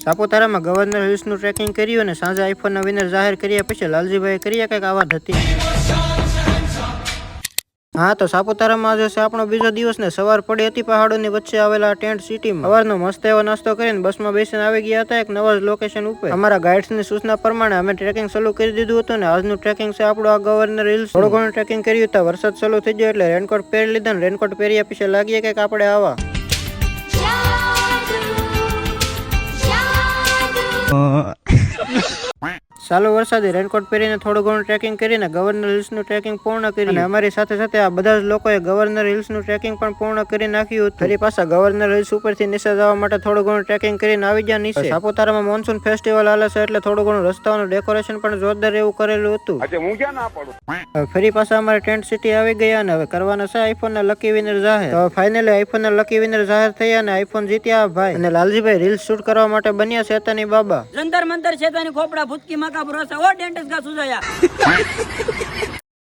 સાપુતારામાં governor હિલ્સનું tracking કર્યું અને સાંજે આઈફોનના વિનર જાહેર કર્યા પછી લાલજીભાઈ કર્યા કંઈક આ વાત હતી. હા તો સાપુતારામાં આજે છે આપણો બીજો દિવસ ને સવાર પડી હતી પહાડોની વચ્ચે આવેલા ટેન્ટ સિટીમાં. સવારનો મસ્ત એવો નાસ્તો કરીને બસમાં બેસીને આવી ગયા હતા એક નવા લોકેશન ઉપર. અમારા ગાઈડ્સની સૂચના પ્રમાણે અમે ટ્રેકિંગ શરૂ કરી દીધું હતું ને આજનું ટ્રેકિંગ છે આપણું આ ગવર્નર હિલ્સ. થોડું ઘણું ટ્રેકિંગ કર્યું હતું, વરસાદ શરૂ થઈ ગયો એટલે રેનકોટ પહેરી લીધા ને રેનકોટ પહેર્યા પછી લાગીએ કંઈક આપણે આવા. ચાલુ વરસાદે રેનકોટ પહેરીને થોડું ઘણું ટ્રેકિંગ કરીને ગવર્નર હિલ્સનું ટ્રેકિંગ પૂર્ણ કર્યું અને અમારી સાથે સાથે આ બધા જ લોકોએ ગવર્નર હિલ્સનું ટ્રેકિંગ પણ પૂર્ણ કરી નાખ્યું. ફરી પાછા ગવર્નર હિલ્સ ઉપરથી નીચે જવા માટે થોડું ઘણું ટ્રેકિંગ કરીને આવી ગયા નીચે. સાપુતારામાં મોન્સૂન ફેસ્ટિવલ હાલે છે એટલે થોડું ઘણું રસ્તાઓનું ડેકોરેશન પણ જોરદાર એવું કરેલું હતું. ફરી પાછા અમારે ટેન્ટ સિટી આવી ગયા અને હવે કરવાના છે આઈફોનના લકી વિનર જાહેર. તો ફાઇનલી આઈફોનના લકી વિનર જાહેર થયા અને આઈફોન જીત્યા ભાઈ. અને લાલજીભાઈ રીલ્સ શૂટ કરવા માટે બન્યા શેતાની બાબા. જંતર મંતર શેતાની ખોપડા ભૂતકી માકા ભરોસા ઓ ડેન્ટિસ્ટ કા સુજાયા.